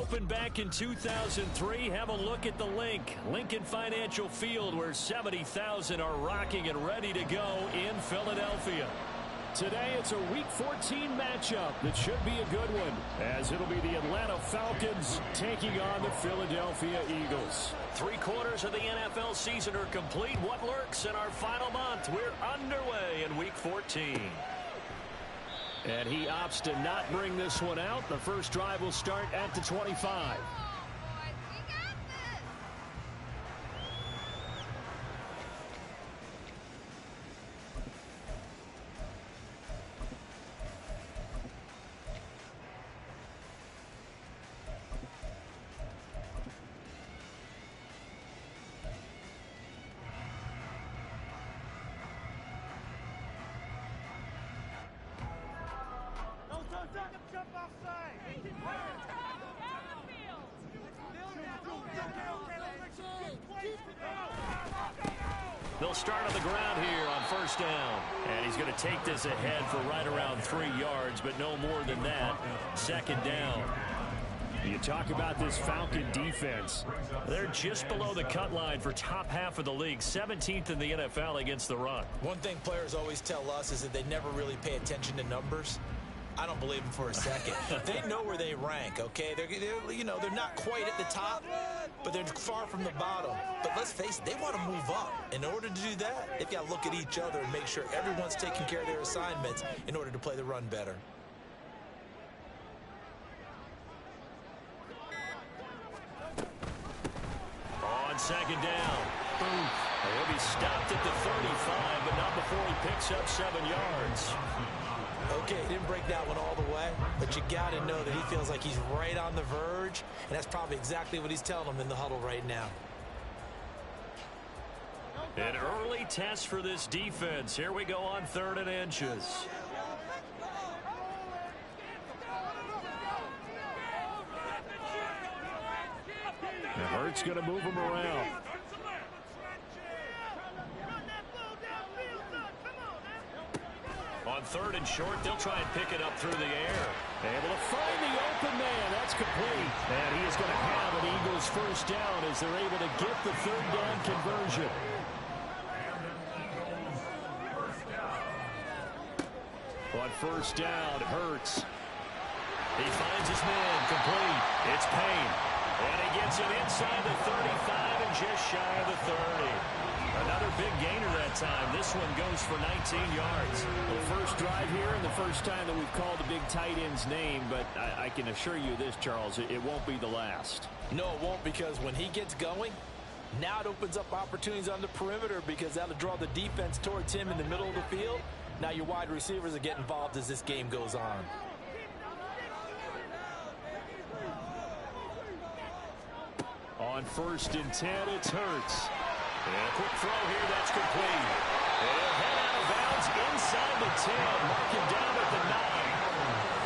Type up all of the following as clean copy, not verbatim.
opened back in 2003. Have a look at the Lincoln Financial Field, where 70,000 are rocking and ready to go in Philadelphia. Today it's a Week 14 matchup that should be a good one, as it'll be the Atlanta Falcons taking on the Philadelphia Eagles. 3/4 of the NFL season are complete. What lurks in our final month? We're underway in Week 14. And he opts to not bring this one out. The first drive will start at the 25. They'll start on the ground here on first down. And he's going to take this ahead for right around 3 yards, but no more than that. Second down. You talk about this Falcon defense. They're just below the cut line for top half of the league, 17th in the NFL against the run. One thing players always tell us is that they never really pay attention to numbers. I don't believe them for a second. They know where they rank, okay? They're not quite at the top, but they're far from the bottom. But let's face it, they want to move up. In order to do that, they've got to look at each other and make sure everyone's taking care of their assignments in order to play the run better. On second down. He'll be stopped at the 35, but not before he picks up 7 yards. Okay, he didn't break that one all the way, but you got to know that he feels like he's right on the verge, and that's probably exactly what he's telling them in the huddle right now. An early test for this defense. Here we go on 3rd and inches. Now Hurts going to move him around. On 3rd and short, they'll try and pick it up through the air. Able to find the open man. That's complete. And he is going to have an Eagles first down as they're able to get the 3rd down conversion. On first down, Hurts. He finds his man, complete. It's Payne. And he gets it inside the 35 and just shy of the 30. Another big gainer that time. This one goes for 19 yards. The first drive here and the first time that we've called the big tight end's name, but I can assure you this, Charles, it won't be the last. No, it won't, because when he gets going, now it opens up opportunities on the perimeter, because that'll draw the defense towards him in the middle of the field. Now your wide receivers will get involved as this game goes on. On 1st and 10, it's Hurts. And a quick throw here, that's complete. And he'll head out of bounds inside the 10, mark him down at the 9.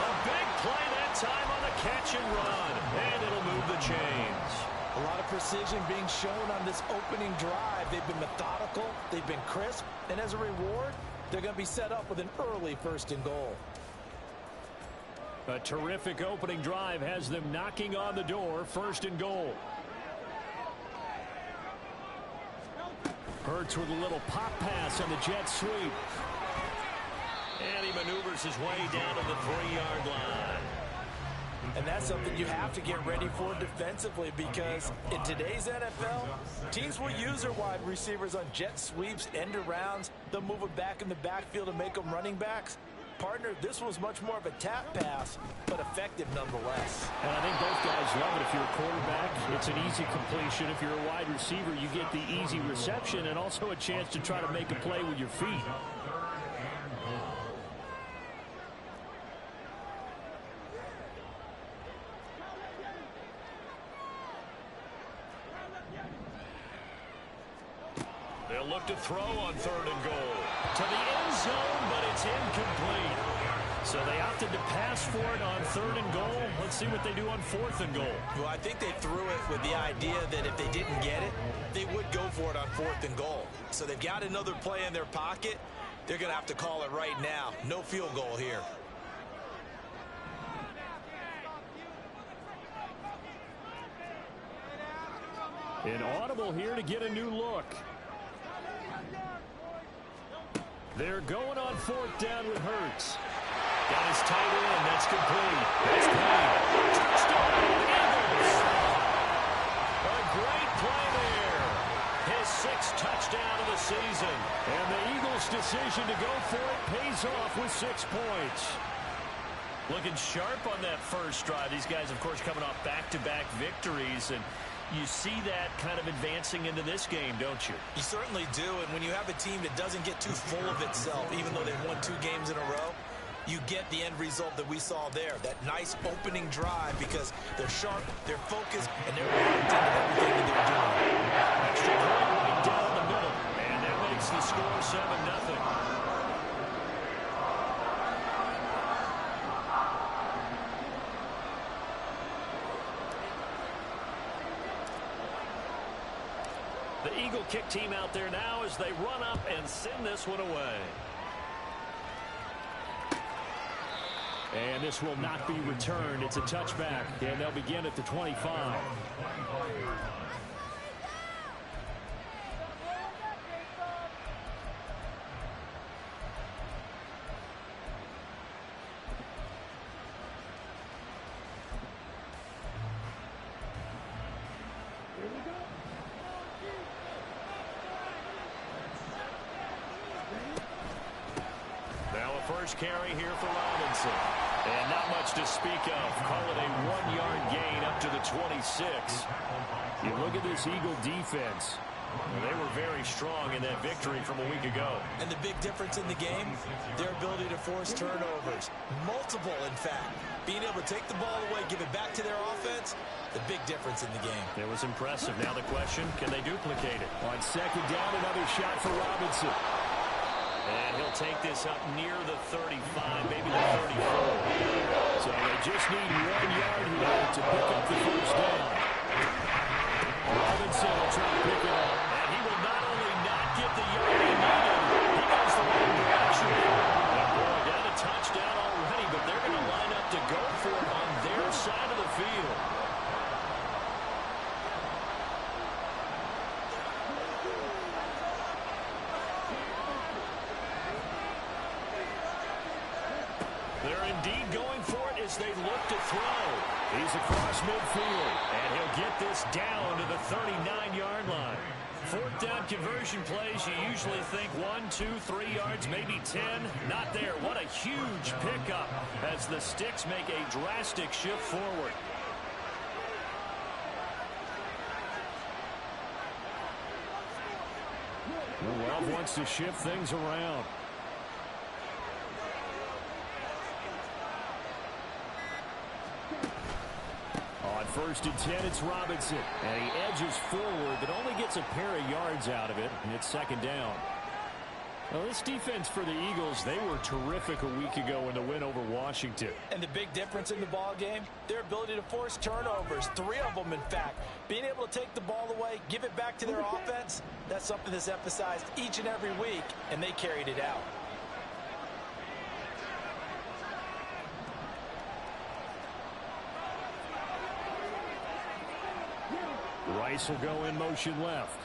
A big play that time on the catch and run, and it'll move the chains. A lot of precision being shown on this opening drive. They've been methodical, they've been crisp, and as a reward, they're going to be set up with an early 1st and goal. A terrific opening drive has them knocking on the door, 1st and goal. Hurts with a little pop pass on the jet sweep. And he maneuvers his way down to the 3-yard line. And that's something you have to get ready for defensively, because in today's NFL, teams will use their wide receivers on jet sweeps, end arounds. They'll move them back in the backfield and make them running backs. Partner, this was much more of a tap pass, but effective nonetheless. And I think both guys love it. If you're a quarterback, it's an easy completion. If you're a wide receiver, you get the easy reception and also a chance to try to make a play with your feet. They'll look to throw on 3rd and goal. To the end zone, but it's incomplete. So they opted to pass for it on 3rd and goal. Let's see what they do on 4th and goal. Well, I think they threw it with the idea that if they didn't get it, they would go for it on 4th and goal. So they've got another play in their pocket. They're going to have to call it right now. No field goal here. An audible here to get a new look. They're going on 4th down with Hurts. Got his tight end. That's complete. That's clean. Touchdown, Eagles. A great play there. His 6th touchdown of the season. And the Eagles' decision to go for it pays off with 6 points. Looking sharp on that first drive. These guys, of course, coming off back-to-back victories. And you see that kind of advancing into this game, don't you? You certainly do. And when you have a team that doesn't get too full of itself, even though they've won 2 games in a row, you get the end result that we saw there. That nice opening drive because they're sharp, they're focused, and they're locked into everything that they're doing. Extra point right down the middle. And that makes the score 7-0. The Eagle kick team out there now as they run up and send this one away. And this will not be returned. It's a touchback, and they'll begin at the 25. Now a first carry here for Robinson. And not much to speak of. Call it a 1-yard gain up to the 26. You look at this Eagle defense. They were very strong in that victory from a week ago. And the big difference in the game, their ability to force turnovers. Multiple, in fact. Being able to take the ball away, give it back to their offense, the big difference in the game. It was impressive. Now the question, can they duplicate it? On 2nd down, another shot for Robinson. And he'll take this up near the 35, maybe the 34. So they just need 1 yard here to pick up the first down. Robinson will try to pick it up. And he will not only not get the yard he needed, he goes the wrong direction. And boy, got a touchdown already, but they're going to line up to go for it on their side of the field. They're indeed going for it as they look to throw. He's across midfield. And he'll get this down to the 39-yard line. 4th down conversion plays, you usually think 1, 2, 3 yards, maybe 10. Not there. What a huge pickup as the Sticks make a drastic shift forward. Love wants to shift things around. On 1st and 10, it's Robinson. And he edges forward, but only gets a pair of yards out of it. And it's 2nd down. Well, this defense for the Eagles, they were terrific a week ago in the win over Washington. And the big difference in the ball game, their ability to force turnovers, 3 of them, in fact. Being able to take the ball away, give it back to their offense, that's something that's emphasized each and every week, and they carried it out. Rice will go in motion left.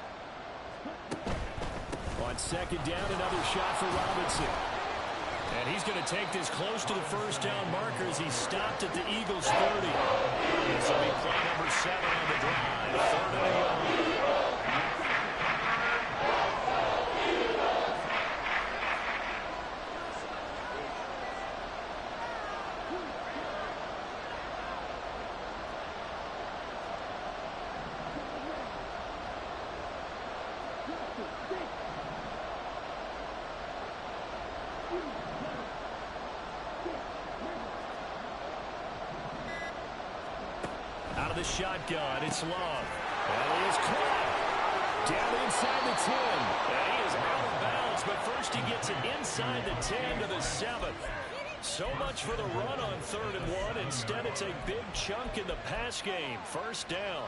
On 2nd down, another shot for Robinson. And he's going to take this close to the first down marker as he stopped at the Eagles' 30. This will be play number 7 on the drive. 3rd and 1. Out of the shotgun, it's Love. And he is caught down inside the 10. And he is out of bounds, but first he gets it inside the 10 to the 7. So much for the run on 3rd and 1. Instead, it's a big chunk in the pass game. First down.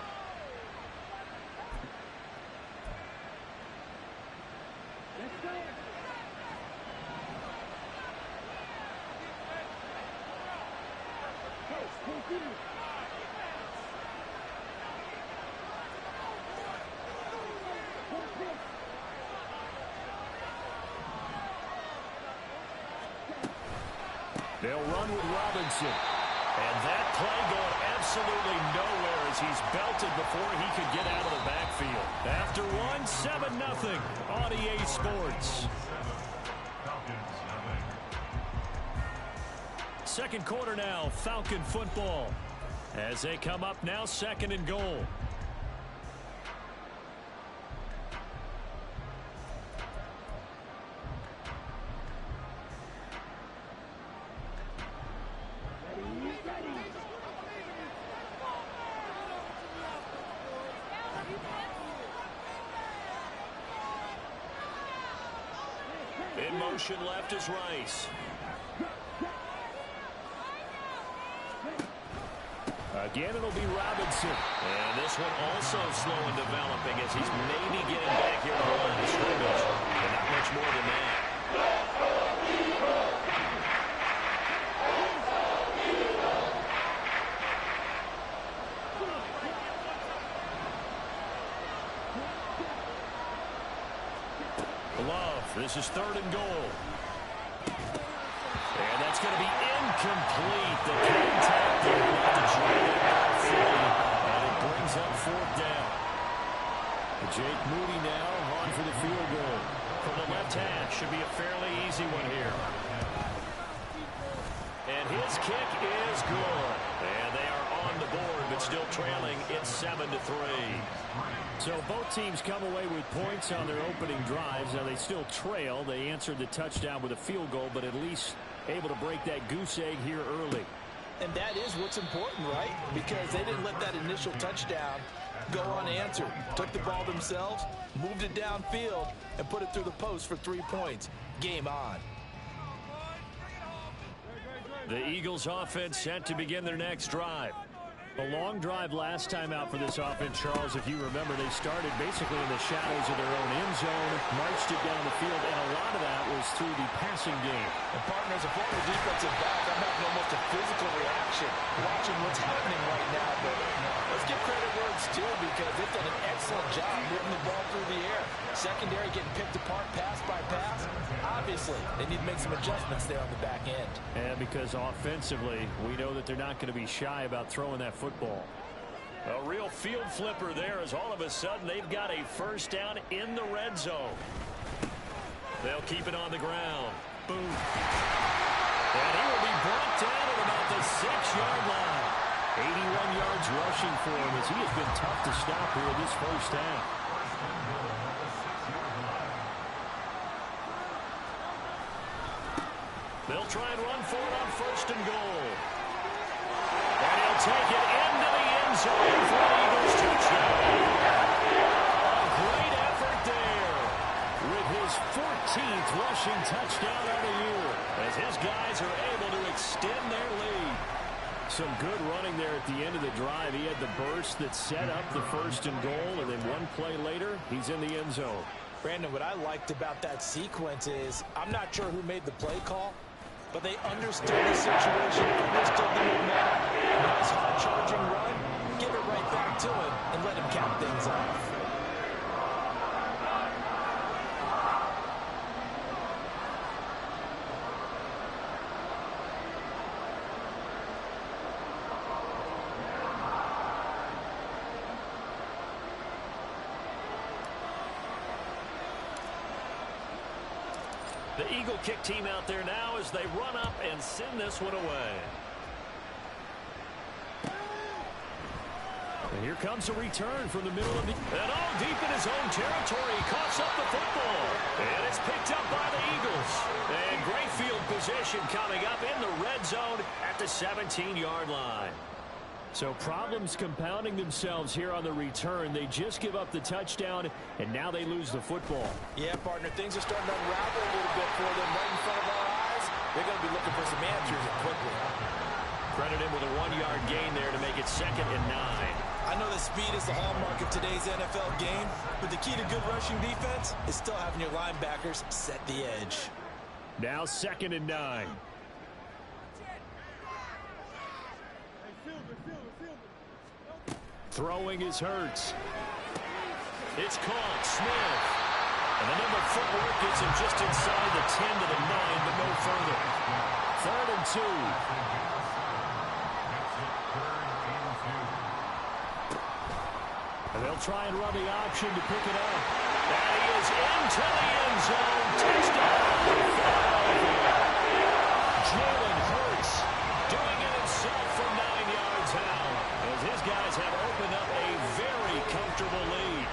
They'll run with Robinson. And that play going absolutely nowhere as he's belted before he could get out of the backfield. After one, 7-0 on EA Sports. Second quarter now, Falcon football. As they come up now, 2nd and goal. In motion left is Rice. Again, it'll be Robinson. And this one also slow in developing as he's maybe getting back here to the line of scrimmage. But not much more than that. Love, this is 3rd and goal. And that's going to be incomplete. The contact there left the field, and it brings up 4th down. Jake Moody now on for the field goal. From the left hash, should be a fairly easy one here. And his kick is good. And they are on the board, but still trailing. It's 7-3. So both teams come away with points on their opening drives. Now they still trail. They answered the touchdown with a field goal, but at least able to break that goose egg here early. And that is what's important, right? Because they didn't let that initial touchdown go unanswered. Took the ball themselves, moved it downfield, and put it through the post for 3 points. Game on. The Eagles offense set to begin their next drive. A long drive last time out for this offense, Charles. If you remember, they started basically in the shadows of their own end zone, marched it down the field, and a lot of that was through the passing game. And partner, as a former defensive back, I'm having almost a physical reaction watching what's happening right now. But let's give credit where it's due because they've done an excellent job moving the ball through the air. Secondary getting picked apart pass by pass. Obviously, they need to make some adjustments there on the back end. And because offensively, we know that they're not going to be shy about throwing that football. A real field flipper there as all of a sudden they've got a 1st down in the red zone. They'll keep it on the ground. Boom. And he will be brought down at about the 6-yard line. 81 yards rushing for him as he has been tough to stop here this 1st half. They'll try and run for it on 1st and goal. And he'll take it into the end zone for the Eagles touchdown. A great effort there with his 14th rushing touchdown of the year as his guys are able to extend their lead. Some good running there at the end of the drive. He had the burst that set up the 1st and goal, and then one play later, he's in the end zone. Brandon, what I liked about that sequence is I'm not sure who made the play call, but they understood the situation, understood the momentum. Nice hard-charging run. Give it right back to him and let him cap things off. The Eagle kick team out there now as they run up and send this one away. And here comes a return from the middle of the... And all deep in his own territory, he coughs up the football. And it's picked up by the Eagles. And great field position coming up in the red zone at the 17-yard line. So problems compounding themselves here on the return. They just give up the touchdown, and now they lose the football. Yeah, partner, things are starting to unravel a little bit for them right in front of our eyes. They're going to be looking for some answers quickly. Credit him with a 1-yard gain there to make it 2nd and 9. I know that speed is the hallmark of today's NFL game, but the key to good rushing defense is still having your linebackers set the edge. Now 2nd and 9. Throwing is Hurts. It's caught. Smith. And the number of footwork gets him just inside the 10 to the 9, but no further. 3rd and 2. And they'll try and run the option to pick it up. And he is into the end zone. Touchdown. Jalen Hurts doing it himself from 9 yards out, as his guys have opened up a very comfortable lead.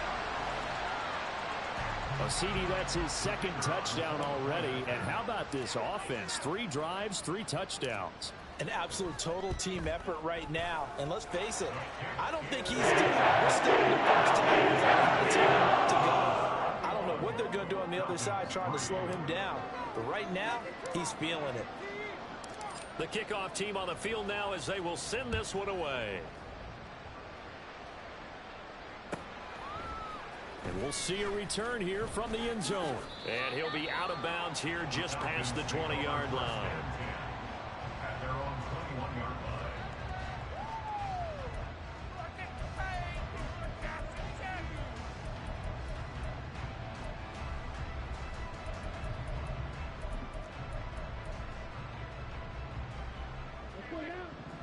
CD, that's his 2nd touchdown already. And how about this offense? 3 drives, 3 touchdowns. An absolute total team effort right now. And let's face it, I don't think he's done. We're still in the first half. There's a lot of time to go. I don't know what they're going to do on the other side trying to slow him down. But right now, he's feeling it. The kickoff team on the field now as they will send this one away. And we'll see a return here from the end zone. And he'll be out of bounds here just past the 20-yard line. At their own 21-yard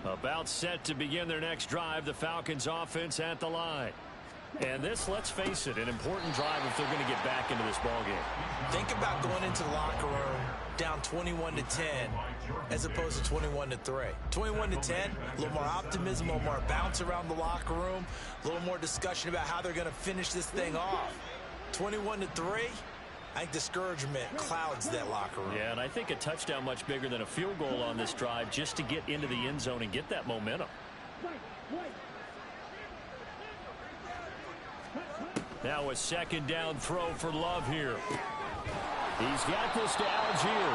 line. About set to begin their next drive, the Falcons offense at the line. And this, let's face it, an important drive if they're going to get back into this ballgame. Think about going into the locker room down 21-10 as opposed to 21-3. 21-10, a little more optimism, a little more bounce around the locker room, a little more discussion about how they're going to finish this thing off. 21-3, I think discouragement clouds that locker room. Yeah, and I think a touchdown much bigger than a field goal on this drive just to get into the end zone and get that momentum. Now a 2nd down throw for Love here. He's got this to Algier.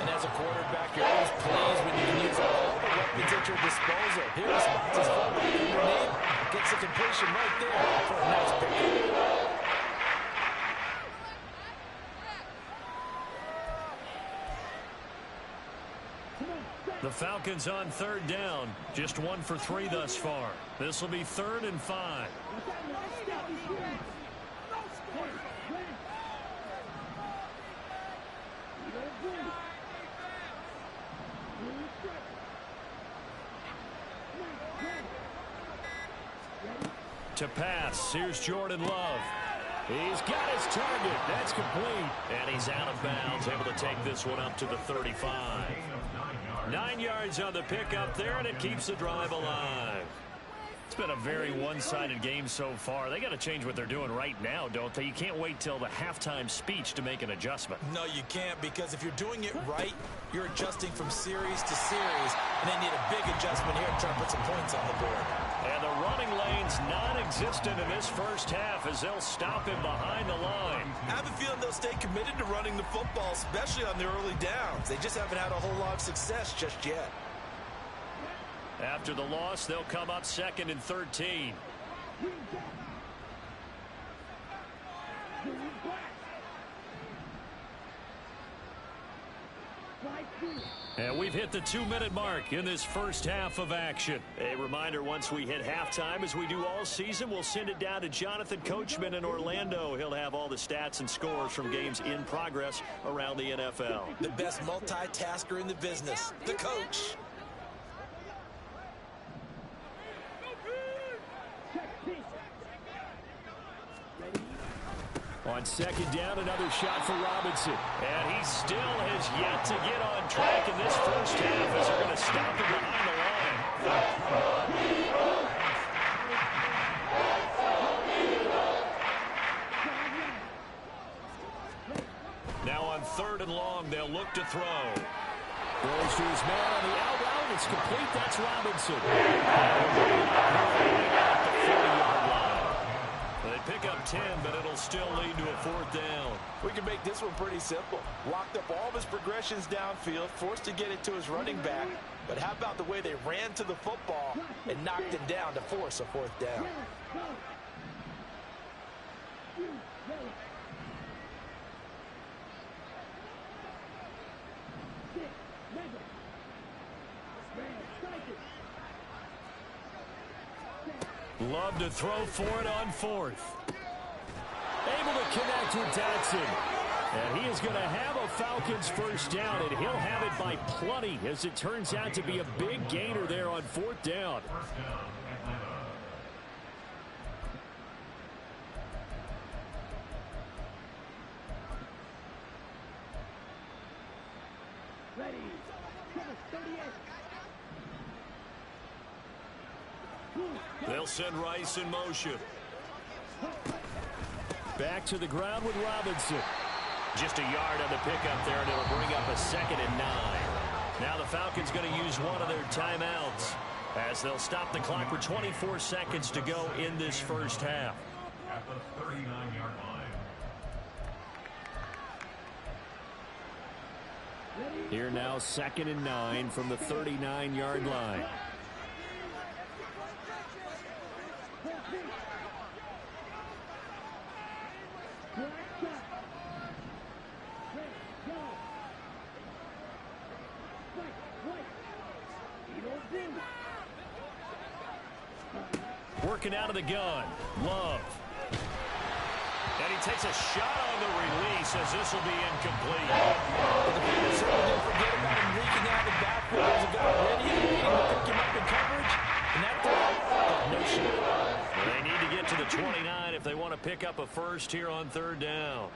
And as a quarterback, you're always pleased when you can use all the weapons at your disposal. He responds his fullback underneath, gets a completion right there for a nice pick. The Falcons on 3rd down. Just 1 for 3 thus far. This will be 3rd and 5. To pass, here's Jordan Love. He's got his target. That's complete. And he's out of bounds, able to take this one up to the 35. 9 yards on the pickup there, and it keeps the drive alive. It's been a very one-sided game so far. They got to change what they're doing right now, don't they? You can't wait till the halftime speech to make an adjustment. No, you can't, because if you're doing it right, you're adjusting from series to series, and they need a big adjustment here to try to put some points on the board. And the running lane's non-existent in this first half as they'll stop him behind the line. I have a feeling they'll stay committed to running the football, especially on the early downs. They just haven't had a whole lot of success just yet. After the loss, they'll come up 2nd and 13. And we've hit the 2-minute mark in this first half of action. A reminder, once we hit halftime, as we do all season, we'll send it down to Jonathan Coachman in Orlando. He'll have all the stats and scores from games in progress around the NFL. The best multitasker in the business, the coach. On 2nd down, another shot for Robinson. And he still has yet to get on track in this first half as they're going to stop him behind the line. Now on 3rd and long, they'll look to throw. Throws to his man on the out route. It's complete. That's Robinson. They pick up 10, but it'll still lead to a 4th down. We can make this one pretty simple. Locked up all of his progressions downfield, forced to get it to his running back. But how about the way they ran to the football and knocked him down to force a 4th down? Love to throw for it on 4th. Able to connect after Dotson. And he is going to have a Falcons first down, and he'll have it by plenty, as it turns out to be a big gainer there on 4th down. They'll send Rice in motion. Back to the ground with Robinson. Just a yard on the pickup there, and it'll bring up a 2nd and 9. Now the Falcons going to use one of their timeouts as they'll stop the clock with 24 seconds to go in this first half. At the 39-yard line. Here now 2nd and 9 from the 39-yard line. Working out of the gun, Love. And he takes a shot on the release as this will be incomplete. The defenders certainly didn't forget about him leaking out the backfield. There's a guy ready to pick him up in coverage. And that throw, no shot. They need to get to the 29 if they want to pick up a first here on 3rd down.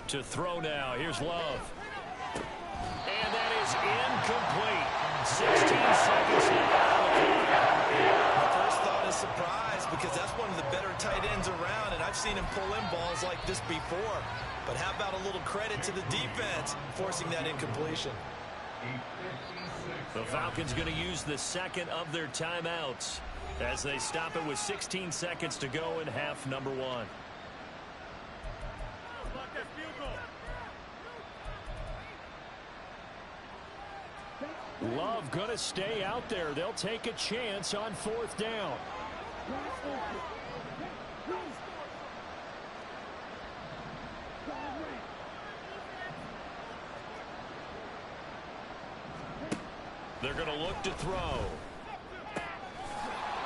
To throw now. Here's Love. And that is incomplete. 16 seconds left. My first thought is surprise, because that's one of the better tight ends around, and I've seen him pull in balls like this before. But how about a little credit to the defense forcing that incompletion? The Falcons going to use the 2nd of their timeouts as they stop it with 16 seconds to go in half number 1. Love going to stay out there. They'll take a chance on 4th down. They're going to look to throw.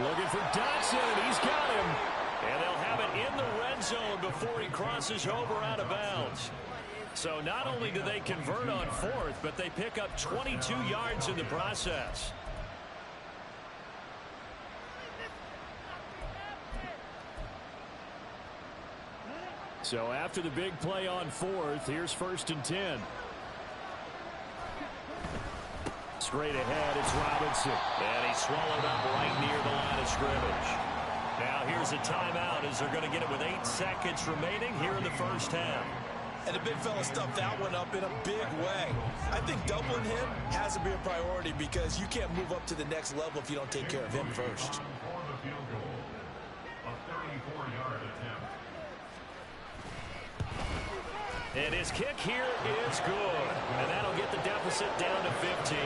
Looking for Dotson, and he's got him. And they'll have it in the red zone before he crosses over out of bounds. So not only do they convert on 4th, but they pick up 22 yards in the process. So after the big play on 4th, here's 1st and 10. Straight ahead, it's Robinson. And he's swallowed up right near the line of scrimmage. Now here's a timeout as they're going to get it with 8 seconds remaining here in the first half. And the big fella stuffed that one up in a big way. I think doubling him has to be a priority, because you can't move up to the next level if you don't take care of him first. For the field goal, a 34-yard attempt. And his kick here is good. And that'll get the deficit down to 15.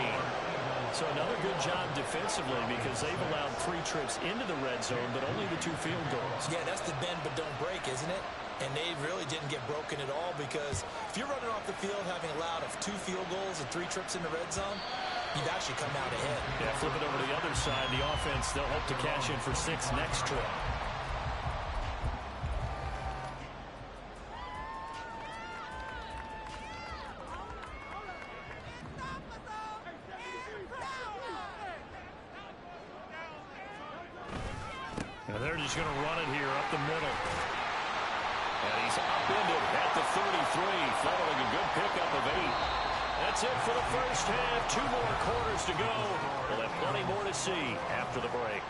So another good job defensively, because they've allowed 3 trips into the red zone, but only the 2 field goals. Yeah, that's the bend but don't break, isn't it? And they really didn't get broken at all, because if you're running off the field having allowed 2 field goals and 3 trips in the red zone, you've actually come out ahead. Yeah, flip it over to the other side. The offense, they'll hope to cash in for 6 next trip. Now they're just going to run it here up the middle. And he's upended at the 33, following a good pickup of 8. That's it for the first half. 2 more quarters to go. We'll have plenty more to see after the break.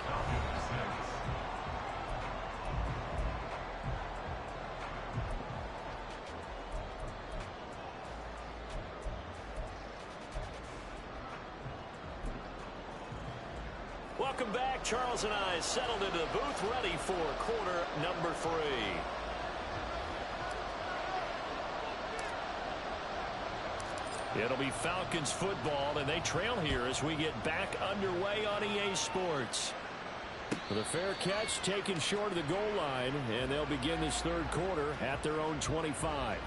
Welcome back. Charles and I settled into the booth, ready for quarter number 3. It'll be Falcons football, and they trail here as we get back underway on EA Sports. The fair catch taken short of the goal line, and they'll begin this third quarter at their own 25.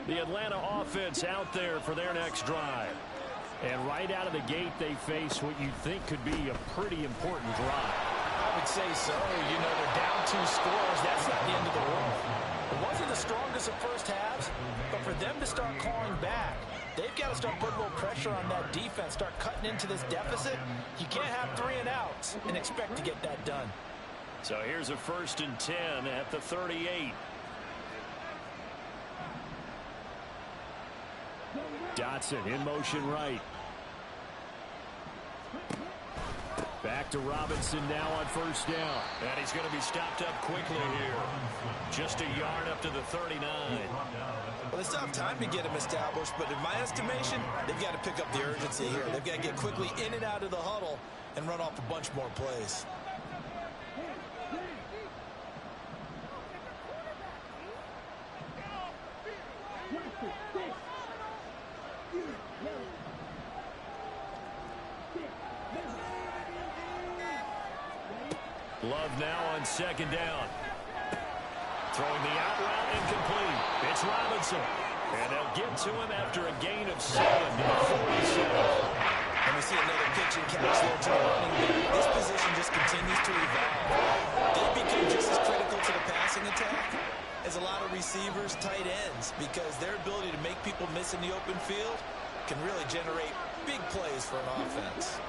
The Atlanta offense out there for their next drive. And right out of the gate, they face what you'd think could be a pretty important drive. I would say so. You know, they're down 2 scores. That's not the end of the world. It wasn't the strongest of first halves, but for them to start clawing back, they've got to start putting a little pressure on that defense, start cutting into this deficit. You can't have 3 and outs and expect to get that done. So here's a 1st and 10 at the 38. Dotson in motion right. Back to Robinson now on 1st down. And he's going to be stopped up quickly here. Just a yard up to the 39. Well, they still have time to get him established, but in my estimation, they've got to pick up the urgency here. They've got to get quickly in and out of the huddle and run off a bunch more plays. Love now on 2nd down. Throwing the out route incomplete. It's Robinson. And they'll get to him after a gain of 7 to the 47. And we see another pitch and catch there to the running back. This position just continues to evolve. They become just as critical to the passing attack as a lot of receivers, tight ends, because their ability to make people miss in the open field can really generate big plays for an offense.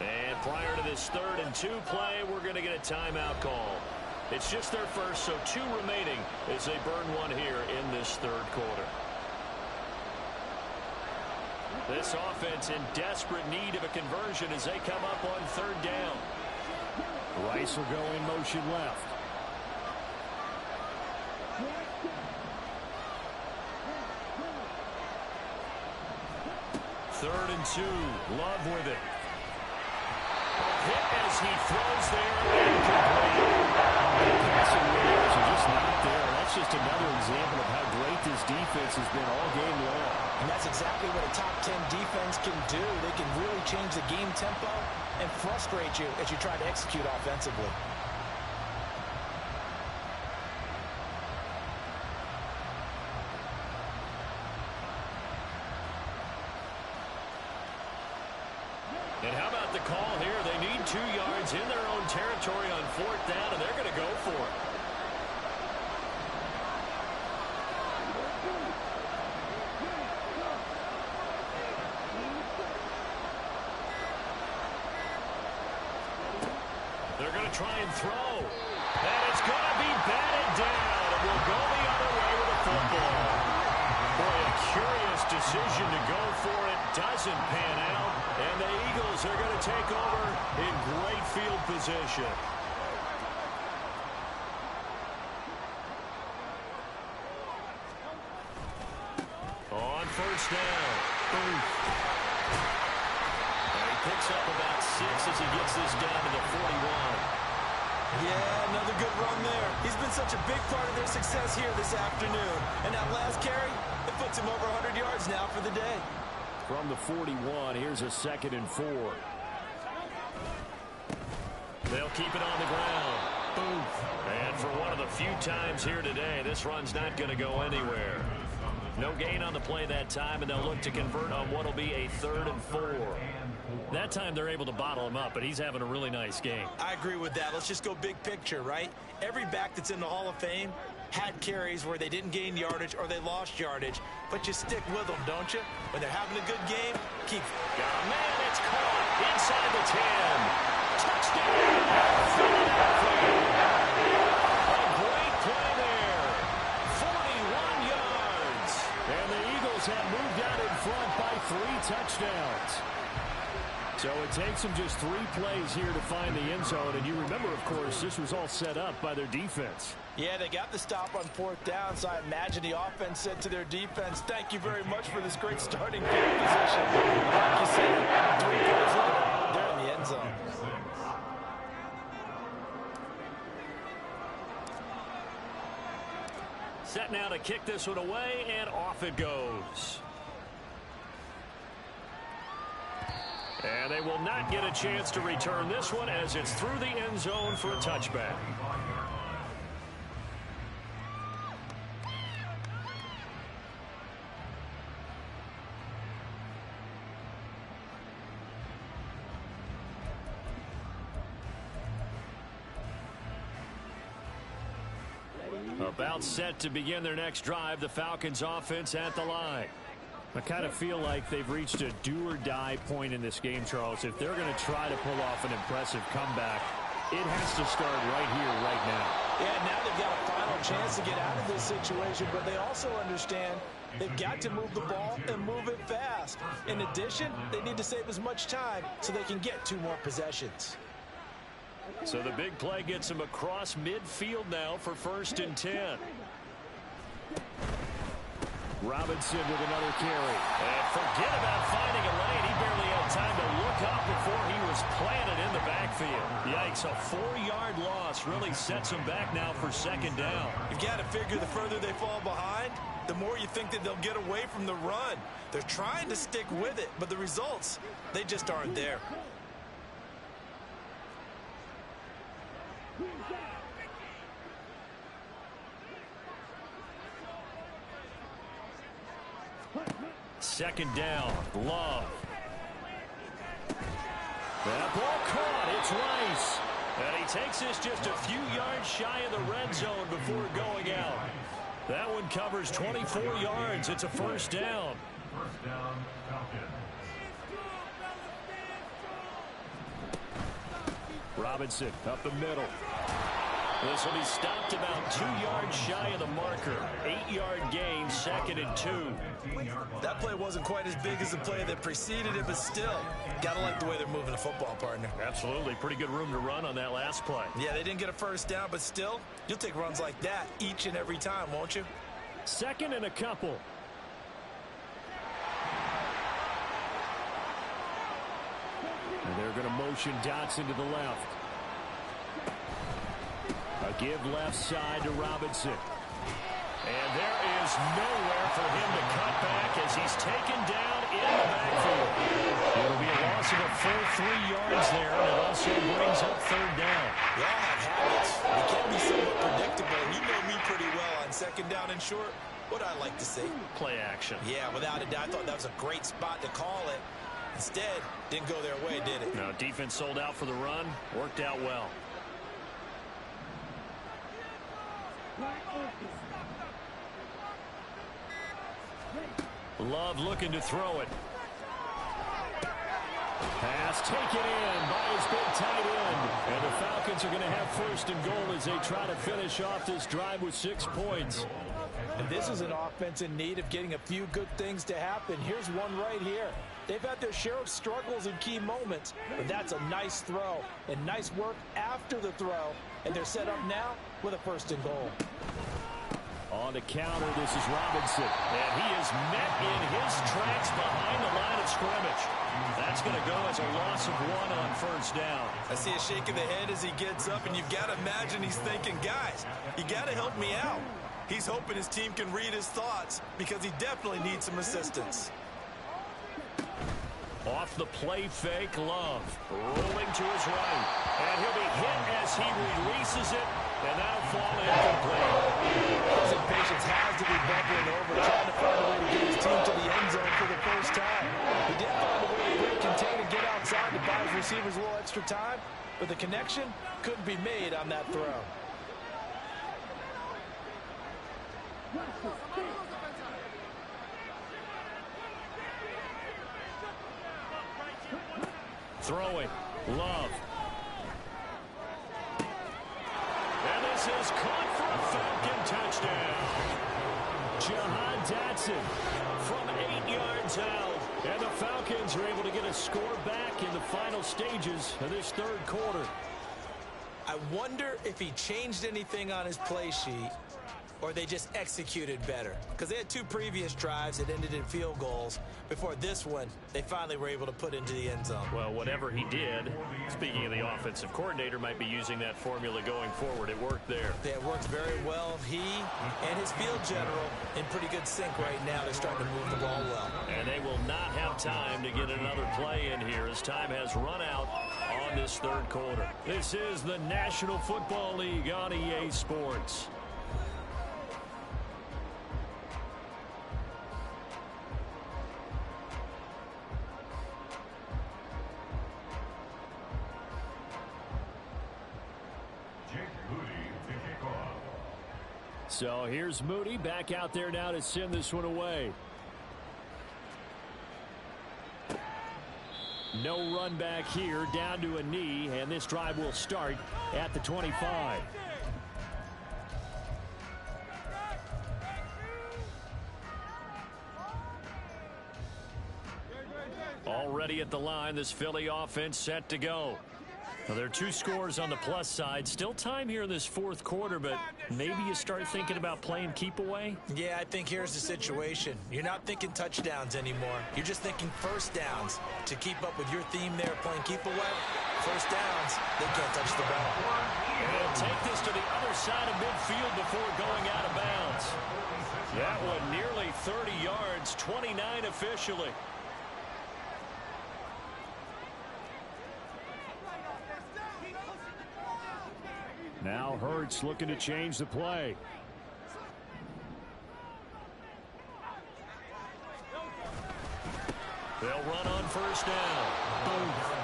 And prior to this 3rd and 2 play, we're going to get a timeout call. It's just their first, so 2 remaining as they burn 1 here in this 3rd quarter. This offense in desperate need of a conversion as they come up on 3rd down. Rice will go in motion left. Third and 2. Love with it. Hit as he throws there. Incomplete. The passing windows are just not there. That's just another example of how great this defense has been all game long. And that's exactly what a top 10 defense can do. They can really change the game tempo and frustrate you as you try to execute offensively. And how about the call here? They need 2 yards in their own territory on 4th down, and they're going to go for it. They're going to try and throw. And it's going to be batted down. It will go the other way with a football. Boy, a curious decision to go for it. Doesn't pan out. And the Eagles are going to take over in great field position. On 1st down. Boom. And he picks up about 6 as he gets this down to the 41. Yeah, another good run there. He's been such a big part of their success here this afternoon. And that last carry, it puts him over 100 yards now for the day. From the 41, here's a 2nd and 4. They'll keep it on the ground. Boom. And for one of the few times here today, this run's not going to go anywhere. No gain on the play that time, and they'll look to convert on what will be a 3rd and 4. That time they're able to bottle him up, but he's having a really nice game. I agree with that. Let's just go big picture, right? Every back that's in the Hall of Fame had carries where they didn't gain yardage or they lost yardage, but you stick with them, don't you? When they're having a good game, keep. Got a man, it's caught inside the 10. Touchdown, Philadelphia. A great play there. 41 yards. And the Eagles have moved out in front by 3 touchdowns. So a takes them just 3 plays here to find the end zone. And you remember, of course, this was all set up by their defense. Yeah, they got the stop on 4th down, so I imagine the offense said to their defense, thank you very much for this great starting field position. Like you said, 3 plays later, they're in the end zone. Set now to kick this one away, and off it goes. And they will not get a chance to return this one as it's through the end zone for a touchback. About set to begin their next drive, the Falcons offense at the line. I kind of feel like they've reached a do-or-die point in this game, Charles. If they're going to try to pull off an impressive comeback, it has to start right here, right now. Yeah, now they've got a final chance to get out of this situation, but they also understand they've got to move the ball and move it fast. In addition, they need to save as much time so they can get 2 more possessions. So the big play gets him across midfield now for 1st and 10. Robinson with another carry. And forget about finding a lane. He barely had time to look up before he was planted in the backfield. Yikes, a 4-yard loss really sets him back now for 2nd down. You've got to figure the further they fall behind, the more you think that they'll get away from the run. They're trying to stick with it, but the results, they just aren't there. Second down, Love. That ball caught. It's Rice. And he takes this just a few yards shy of the red zone before going out. That one covers 24 yards. It's a 1st down. 1st down, Falcons. Robinson up the middle. This will be stopped about 2 yards shy of the marker. 8-yard gain, 2nd and 2. That play wasn't quite as big as the play that preceded it, but still, gotta like the way they're moving the football, partner. Absolutely. Pretty good room to run on that last play. Yeah, they didn't get a 1st down, but still, you'll take runs like that each and every time, won't you? 2nd and a couple. And they're going to motion Dotson to the left. A give left side to Robinson. And there is nowhere for him to cut back as he's taken down in the backfield. It'll be a loss of a full 3 yards there, and it also brings up 3rd down. We all have habits. We can be somewhat predictable, and you know me pretty well on 2nd down and short. What I like to see? Play action. Yeah, without a doubt, I thought that was a great spot to call it. Instead, didn't go their way, did it? No, defense sold out for the run. Worked out well. Love looking to throw it. Pass taken in by his big tight end. And the Falcons are going to have 1st and goal as they try to finish off this drive with 6 points. And this is an offense in need of getting a few good things to happen. Here's one right here. They've had their share of struggles in key moments, but that's a nice throw and nice work after the throw. And they're set up now with a 1st and goal. On the counter, this is Robinson. And he is met in his tracks behind the line of scrimmage. That's going to go as a loss of 1 on 1st down. I see a shake of the head as he gets up, and you've got to imagine he's thinking, guys, you got to help me out. He's hoping his team can read his thoughts because he definitely needs some assistance. Off the play fake, Love rolling to his right. And he'll be hit as he releases it, and that'll fall incomplete. His impatience has to be bubbling over, trying to find a way to get his team to the end zone for the 1st time. He did find a way to break, contain, and get outside to buy his receivers a little extra time, but the connection couldn't be made on that throw. Throwing, Love. And this is caught for a Falcon touchdown. Jahan Dotson from 8 yards out. And the Falcons are able to get a score back in the final stages of this third quarter. I wonder if he changed anything on his play sheet or they just executed better. Because they had two previous drives that ended in field goals. Before this one, they finally were able to put into the end zone. Well, whatever he did, speaking of the offensive coordinator, might be using that formula going forward. It worked there. It worked very well. He and his field general in pretty good sync right now. They're starting to move the ball well. And they will not have time to get another play in here as time has run out on this third quarter. This is the National Football League on EA Sports. So here's Moody back out there now to send this one away. No run back here, down to a knee, and this drive will start at the 25. Already at the line, this Philly offense set to go. Well, there are two scores on the plus side. Still time here in this fourth quarter, but maybe you start thinking about playing keep away? Yeah, I think here's the situation. You're not thinking touchdowns anymore. You're just thinking first downs. To keep up with your theme there, playing keep away, first downs, they can't touch the ball. They'll take this to the other side of midfield before going out of bounds. That one nearly 30 yards, 29 officially. Now Hurts looking to change the play. They'll run on first down.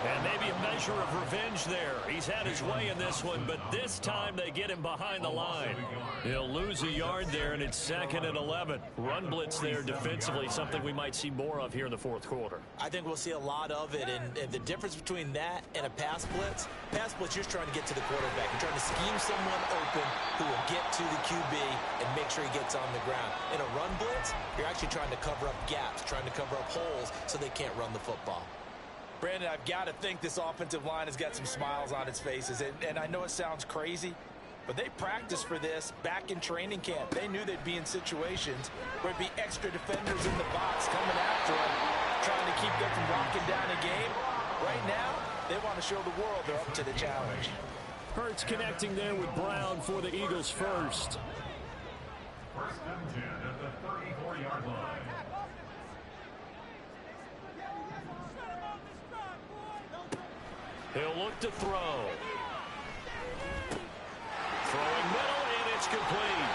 And maybe a measure of revenge there. He's had his way in this one, but this time they get him behind the line. He'll lose a yard there, and it's 2nd and 11. Run blitz there defensively, something we might see more of here in the fourth quarter. I think we'll see a lot of it, and the difference between that and a pass blitz, you're just trying to get to the quarterback. You're trying to scheme someone open who will get to the QB and make sure he gets on the ground. In a run blitz, you're actually trying to cover up gaps, trying to cover up holes so they can't run the football. Brandon, I've got to think this offensive line has got some smiles on its faces. And I know it sounds crazy, but they practiced for this back in training camp. They knew they'd be in situations where it'd be extra defenders in the box coming after them, trying to keep them from locking down a game. Right now, they want to show the world they're up to the challenge. Hurts connecting there with Brown for the Eagles first. First and 10 at the 34-yard line. He'll look to throw. Throwing middle, and it's complete.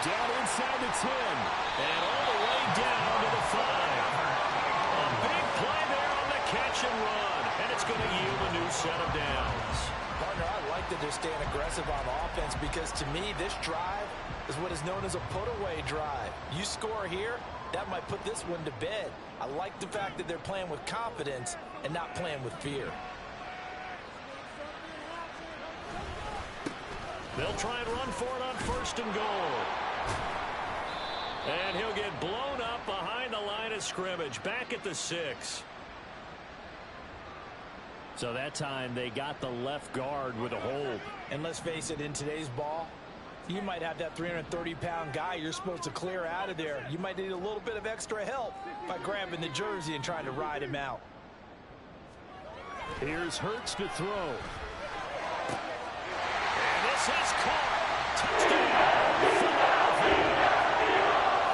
Down inside the 10. And all the way down to the 5. A big play there on the catch and run. And it's going to yield a new set of downs. Partner, I like that they're staying aggressive on offense because to me, this drive is what is known as a put-away drive. You score here, that might put this one to bed. I like the fact that they're playing with confidence and not playing with fear. They'll try and run for it on first and goal. And he'll get blown up behind the line of scrimmage, back at the 6. So that time they got the left guard with a hold. And let's face it, in today's ball, you might have that 330-pound guy you're supposed to clear out of there. You might need a little bit of extra help by grabbing the jersey and trying to ride him out. Here's Hurts to throw. This is caught. Touchdown, Philadelphia.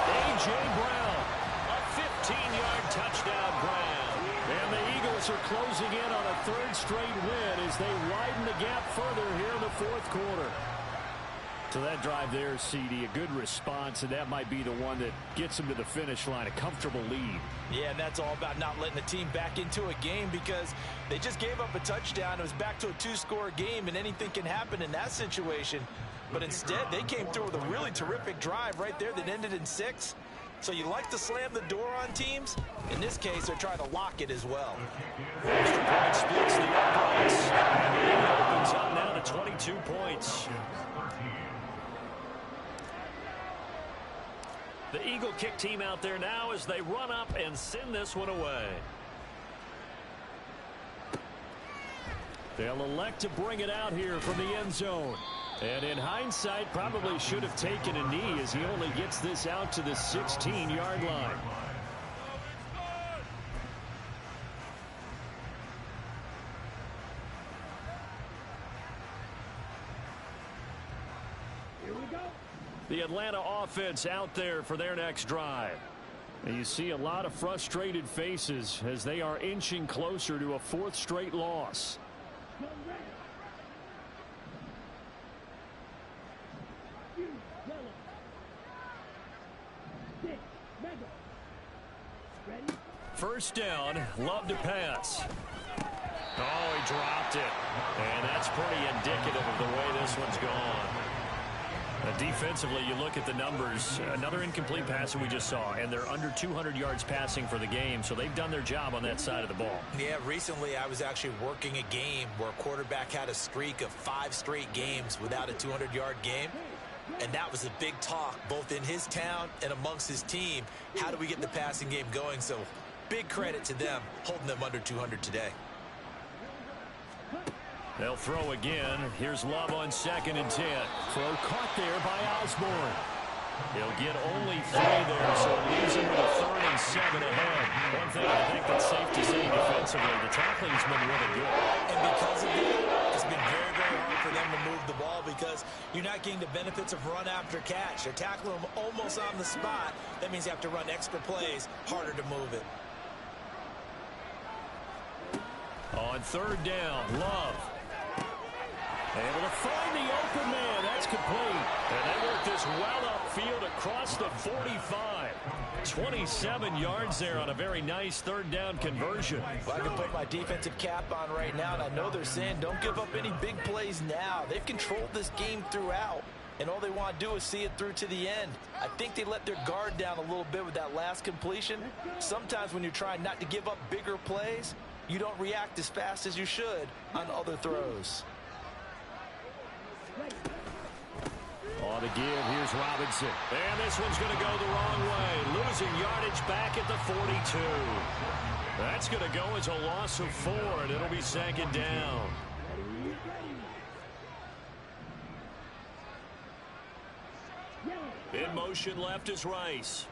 A.J. Brown, a 15-yard touchdown grab. And the Eagles are closing in on a third straight win as they widen the gap further here in the fourth quarter. So that drive there, CD, a good response, and that might be the one that gets them to the finish line, a comfortable lead. Yeah, and that's all about not letting the team back into a game because they just gave up a touchdown. It was back to a 2-score game, and anything can happen in that situation. But instead, they came through with a really terrific drive right there that ended in 6. So you like to slam the door on teams. In this case, they're trying to lock it as well. Extra point splits the uprights. And it opens up now to 22 points. The Eagle kick team out there now as they run up and send this one away. They'll elect to bring it out here from the end zone. And in hindsight, probably should have taken a knee as he only gets this out to the 16-yard line. The Atlanta offense out there for their next drive. And you see a lot of frustrated faces as they are inching closer to a fourth straight loss. First down, Love to pass. Oh, he dropped it. And that's pretty indicative of the way this one's gone. Defensively, you look at the numbers. Another incomplete pass that we just saw, and they're under 200 yards passing for the game, so they've done their job on that side of the ball. Yeah, recently I was actually working a game where a quarterback had a streak of 5 straight games without a 200-yard game, and that was a big talk both in his town and amongst his team. How do we get the passing game going? So big credit to them holding them under 200 today. They'll throw again. Here's Love on 2nd and 10. Throw caught there by Osborne. He'll get only 3 there, so it leaves him with a 3rd and 7 ahead. One thing I think that's safe to say defensively, the tackling's been really good. And because of that, it's been very, very hard for them to move the ball because you're not getting the benefits of run after catch. They're tackling them almost on the spot. That means you have to run extra plays, harder to move it. On 3rd down, Love. Able to find the open man. That's complete. And they work this well upfield across the 45. 27 yards there on a very nice 3rd down conversion. Well, I can put my defensive cap on right now, and I know they're saying don't give up any big plays now. They've controlled this game throughout, and all they want to do is see it through to the end. I think they let their guard down a little bit with that last completion. Sometimes when you're trying not to give up bigger plays, you don't react as fast as you should on other throws. On the give, here's Robinson. And this one's going to go the wrong way. Losing yardage back at the 42. That's going to go as a loss of 4, and it'll be 2nd down. In motion left is Rice.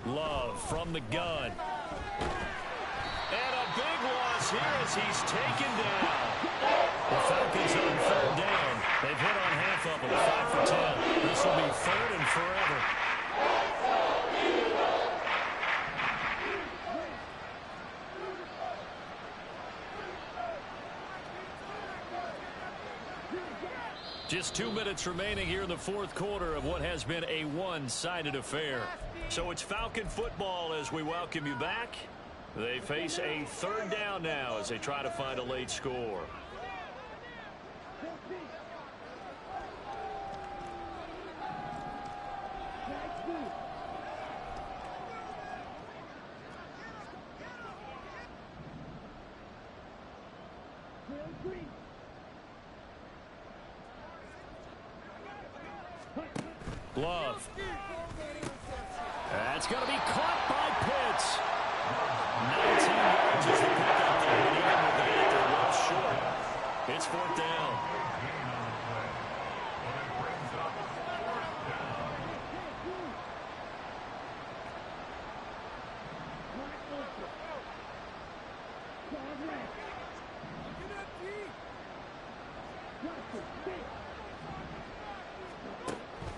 Love from the gun. And a big loss here as he's taken down. The Falcons on 3rd down. They've hit on half of them, 5 for 10. This will be 3rd and forever. Just 2 minutes remaining here in the 4th quarter of what has been a one-sided affair. So it's Falcon football as we welcome you back. They face a 3rd down now as they try to find a late score. Love. That's going to be caught by Pitts. 19 yards is the pickup there. And even with that, they're well short. It's 4th down.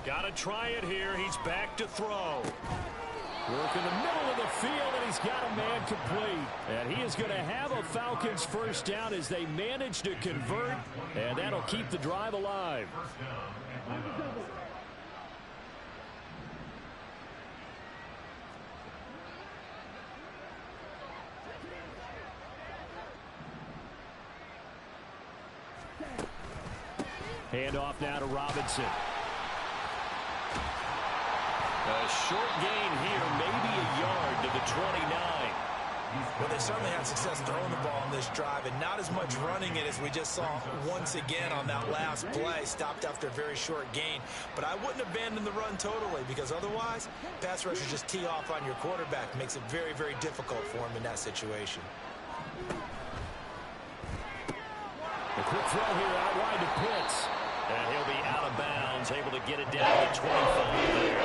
Got to try it here. He's back to throw. Work in the middle of the field, and he's got a man complete. And he is going to have a Falcons 1st down as they manage to convert, and that'll keep the drive alive. Hand off now to Robinson. A short gain here, maybe a yard to the 29. Well, they certainly had success throwing the ball on this drive, and not as much running it as we just saw once again on that last play. Stopped after a very short gain. But I wouldn't abandon the run totally, because otherwise, pass rushers just tee off on your quarterback. Makes it very, very difficult for him in that situation. A quick throw here out wide to Pitts. And he'll be out of bounds, able to get it down to 25 there.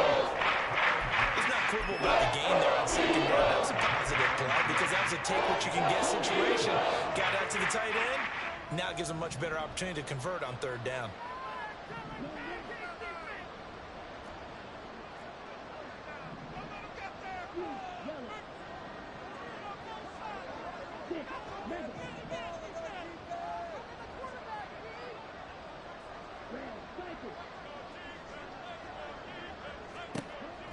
He's not quibble about the gain there on second down. That was a positive play because that was a take what you can get situation. Got out to the tight end. Now it gives him a much better opportunity to convert on third down.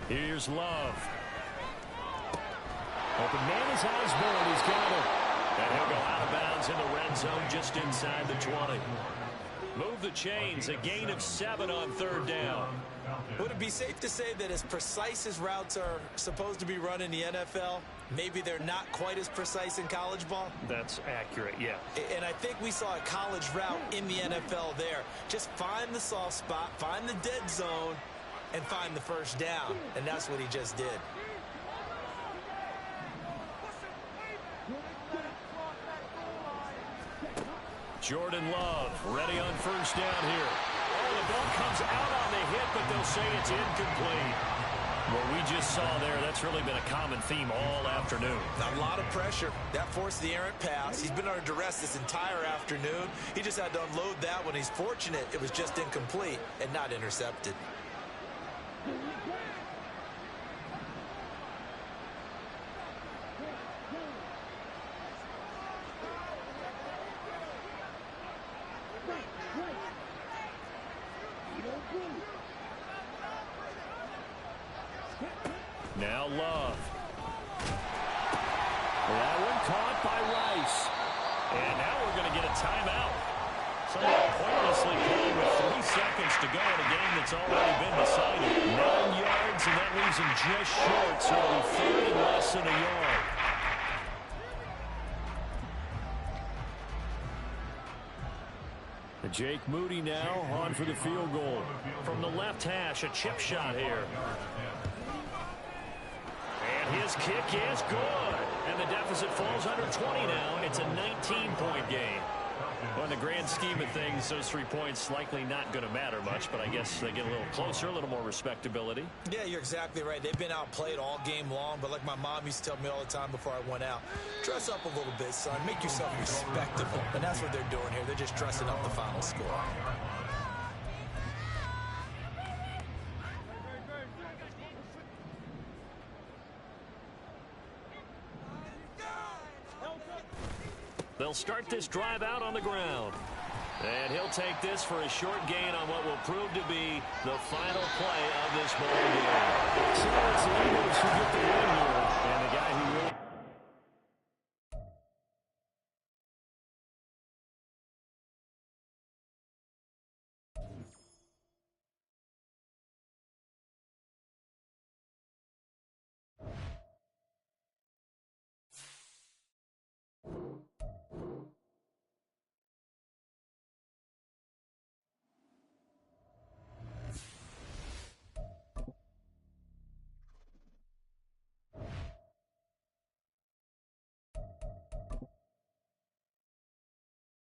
Here's Love. Open man is Osborne. He's got it. And he'll go out of bounds in the red zone just inside the 20. Move the chains. A gain of 7 on third down. Would it be safe to say that as precise as routes are supposed to be run in the NFL, maybe they're not quite as precise in college ball? That's accurate, yeah. And I think we saw a college route in the NFL there. Just find the soft spot, find the dead zone, and find the first down. And that's what he just did. Jordan Love ready on first down here. Oh, the ball comes out on the hit, but they'll say it's incomplete. What we just saw there, that's really been a common theme all afternoon. A lot of pressure. That forced the errant pass. He's been under duress this entire afternoon. He just had to unload that one. He's fortunate it was just incomplete and not intercepted. Now Love. That one caught by Rice. And now we're going to get a timeout. Somewhat pointlessly playing with 3 seconds to go in a game that's already been decided. 9 yards, and that leaves him just short, so it'll be third and less than a yard. Jake Moody now on for the field goal. From the left hash, a chip shot here. And his kick is good. And the deficit falls under 20 now. It's a 19-point game. Well, in the grand scheme of things, those 3 points likely not going to matter much, but I guess they get a little closer, a little more respectability. Yeah, you're exactly right. They've been outplayed all game long, but like my mom used to tell me all the time before I went out, dress up a little bit, son. Make yourself respectable. And that's what they're doing here. They're just dressing up the final score. They'll start this drive out on the ground. And he'll take this for a short gain on what will prove to be the final play of this ball game. So it's the Eagles who get the win here. And the guy who really